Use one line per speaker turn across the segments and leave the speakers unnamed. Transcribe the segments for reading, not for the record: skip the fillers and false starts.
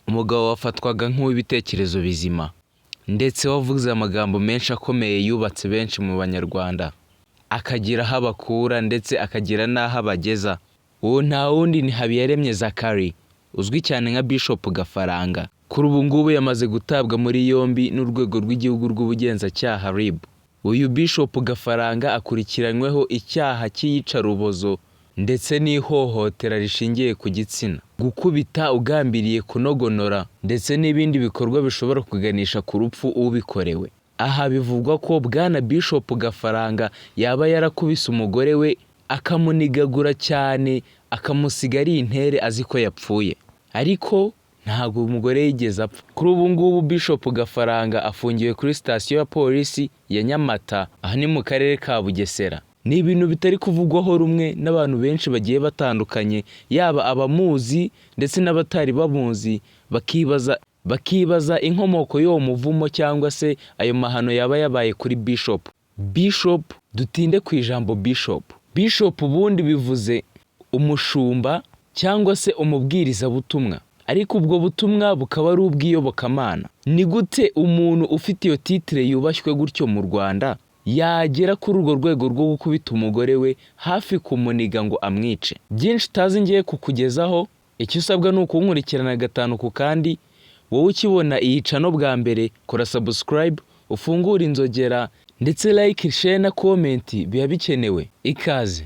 umugabo wafatwaga nk'uw'ibitekerezo bizima ndetse wavuze amagambo menshi akomeye yubatse benshi mu banyarwanda, akagira aho abakura ndetse akagira n'aho abageza. Uwo nta wundi ni Habiyaremye Zachary uzwi cyane nka Bishop Gafaranga. Kuri ubu ngubu yamaze gutabwa muri yombi n'urwego rw'igihugu rw'ubugenzacyaha RIB. Uyu Bishop Gafaranga akurikiranyweho icyaha cy'iyicarubozo ndetse n'ihohotera rishingiye ku gitsina, gukubita ugambiriye kunogonora ndetse n'ibindi bikorwa bishobora kuganisha ku rupfu ubikorewe. Aha bivugwa ko bwana Bishop Gafaranga yaba yarakubise umugore we akamunigagura cyane akamusiga ari intere azi ko yapfuye, ariko ntabwo umugore yigeze apfa. Kuri ubu ngubu Bishop Gafaranga afungiwe kuri sitasiyo ya polisi ya Nyamata, aha ni mu karere ka Bugesera. Ni ibintu bitari kuvugwaho rumwe n'abantu benshi bagiye batandukanye, yaba abamuzi ndetse n'abatari bamuzi, bakibaza inkomoko y'uwo muvumo cyangwa se ayo mahano yaba yabaye kuri Bishop. Dutinde ku ijambo Bishop ubundi bivuze umushumba cyangwa se umubwirizabutumwa, ariko ubwo butumwa bukaba ari ubw'iyobokamana. Ni gute umuntu ufite iyo titire yubashywe gutyo mu Rwanda yagera kuri urwo rwego rwo gukubita umugore we hafi kumuniga ngo amwice? Byinshi utazi ngiye kukugezaho, icyo usabwa ni ukunkurikirana gatanu ku kandi. Wowe ukibona iyi channel bwa mbere, kora subscribe, ufungure inzogera ndetse like, share na comment biba bikenewe. Ikaze.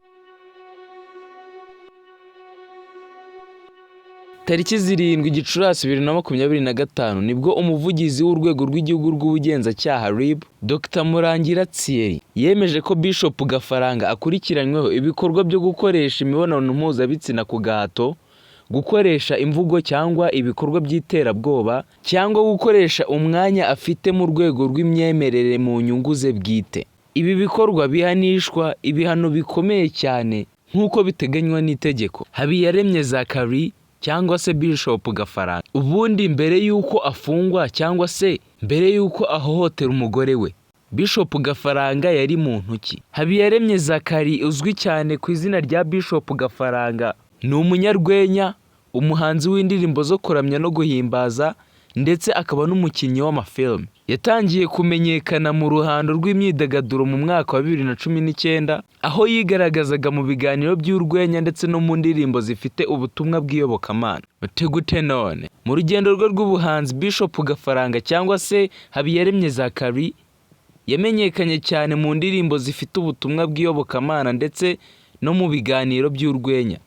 Tariki 7 Gicurasi 2025 nibwo umuvugizi w'urwego rw'igihugu rw'ubugenzacyaha RIB Dr Murangira Thierry yemeje ko Bishop Gafaranga akurikiranyweho ibikorwa byo gukoresha imibonano mpuzabitsina ku gahato, gukoresha imvugo cyangwa ibikorwa by'iterabwoba, cyangwa gukoresha umwanya afite mu rwego rw'imyemerere mu nyungu ze bwite. Ibi bikorwa bihanishwa ibihano bikomeye cyane nk'uko biteganywa n'itegeko. Habiyaremye Zachary cyangwa se Bishop Gafaranga, ubundi mbere y'uko afungwa cyangwa se mbere y'uko ahohotera umugore we, Bishop Gafaranga yari muntu ki? Habiyaremye Zachary uzwi cyane ku izina rya Bishop Gafaranga ni umunyarwenya, umuhanzi w'indirimbo zo kuramya no guhimbaza ndetse akaba n'umukinnyi w'amafilm. Yatangiye kumenyekana mu ruhando rw'imyidagaduro mu mwaka wa 2019 aho yigaragazaga mu biganiro by'urwenya ndetse no mu ndirimbo zifite ubutumwa bw'iyobokamana. Gute none mu rugendo rwe rw'ubuhanzi, Bishop Gafaranga cyangwa se Habiyaremye Zachary yamenyekanye cyane mu ndirimbo zifite ubutumwa bw'iyobokamana ndetse no mu biganiro by'urwenya.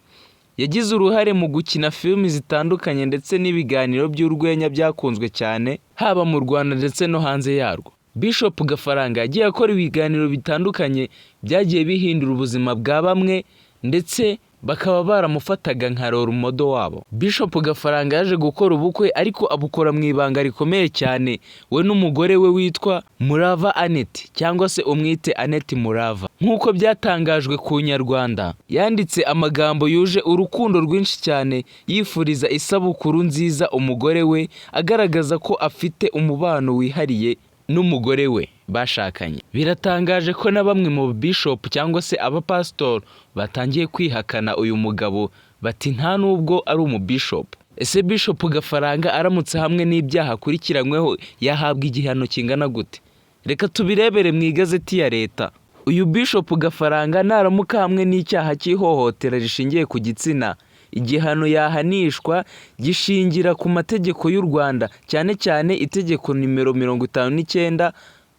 Yagize uruhare mu gukina filimi zitandukanye ndetse n'ibiganiro by'urwenya byakunzwe cyane haba mu Rwanda ndetse no hanze yarwo. Bishop Gafaranga yagiye akora ibiganiro bitandukanye byagiye bihindura ubuzima bwa bamwe ndetse bakaba baramufataga nka role model wabo. Bishop Gafaranga yaje gukora ubukwe, ariko abukora mu ibanga rikomeye cyane, we n'umugore we witwa Murava Annette cyangwa se umwite Annette Murava. Nk'uko byatangajwe ku Nyarwanda, yanditse amagambo yuje urukundo rwinshi cyane yifuriza isabukuru nziza umugore we, agaragaza ko afite umubano wihariye n'umugore we bashakanye. Biratangaje ko na bamwe mu bishop cyangwa se abapastor batangiye kwihakana uyu mugabo, bati nta nubwo ari umubishop. Ese Bishop Gafaranga aramutse hamwe n'ibyaha akurikiranyweho yahabwa igihano kingana gute? Reka tubirebere mu igazeti ya leta. Uyu Bishop Gafaranga naramuka hamwe n'icyaha cy'ihohotera rishingiye ku gitsina, igihano yahanishwa gishingira ku mategeko y'u Rwanda, cyane cyane itegeko nimero 59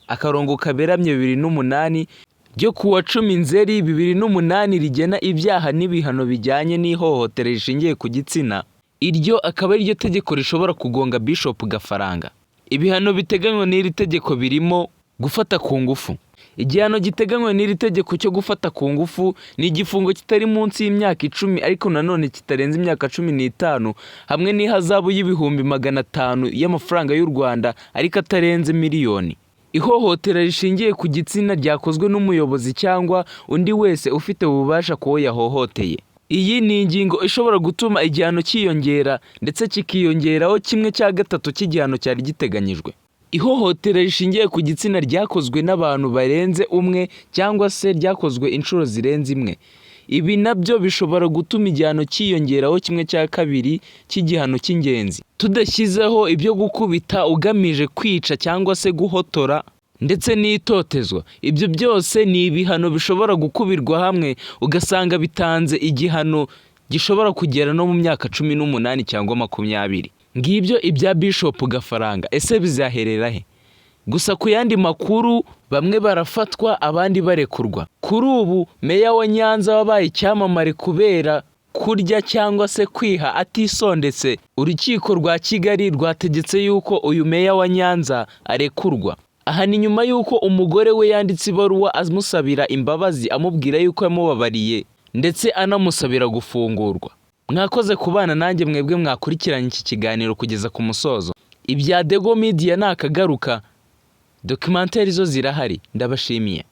akarongo kaberamye 2008 ryo kuwa 10 Nzeri 2008 rigena ibyaha n'ibihano bijyanye n'ihohotera rishingiye ku gitsina. Iryo akaba ari ryo tegeko rishobora kugonga Bishop Gafaranga. Ibihano biteganywa n'iri tegeko birimo gufata ku ngufu. Igihano giteganywa n'iri tegeko cyo gufata ku ngufu ni igifungo kitari munsi y'imyaka 10 ariko nanone kitarenze imyaka 15 hamwe n'ihazabu y'ibihumbi 500 y'amafaranga y'u Rwanda ariko atarenze miliyoni. Ihohotera rishingiye ku gitsina ryakozwe n'umuyobozi cyangwa undi wese ufite ububasha ko yahohoteye. Iyi ni ingingo ishobora gutuma igihano cyiyongera ndetse kikiyongeraho 1/3 cy'igihano cyari giteganyijwe. Ihohotera rishingiye ku gitsina ryakozwe n'abantu barenze umwe cyangwa se ryakozwe inshuro zirenze imwe. ibi nabyo bishobora gutuma igihano cyiyongeraho 1/2 cy'igihano cy'ingenzi. Tudashyizeho ibyo gukubita ugamije kwica cyangwa se guhotora ndetse n'itotezwa, ibyo byose ni ibihano bishobora gukubirwa hamwe ugasanga bitanze igihano gishobora kugera no mu myaka 18 cyangwa 20. Ngibyo ibya Bishop Gafaranga. Ese bizaherera he? Gusa ku yandi makuru, bamwe barafatwa abandi barekurwa. Kuri ubu Meya wa Nyanza wabaye icyamamare kubera kurya cyangwa se kwiha atisondetse, urukiko rwa Kigali rwategetse yuko uyu Meya wa Nyanza arekurwa. Aha ni nyuma yuko umugore we yanditse ibaruwa amusabira imbabazi, amubwira yuko yamubabariye ndetse anamusabira gufungurwa. Mwakoze kubana nanjye mwebwe mwakurikiranye iki kiganiro kugeza ku musozo. Ibya Dego Media nakagaruka, documentaire zo zirahari. Ndabashimiye.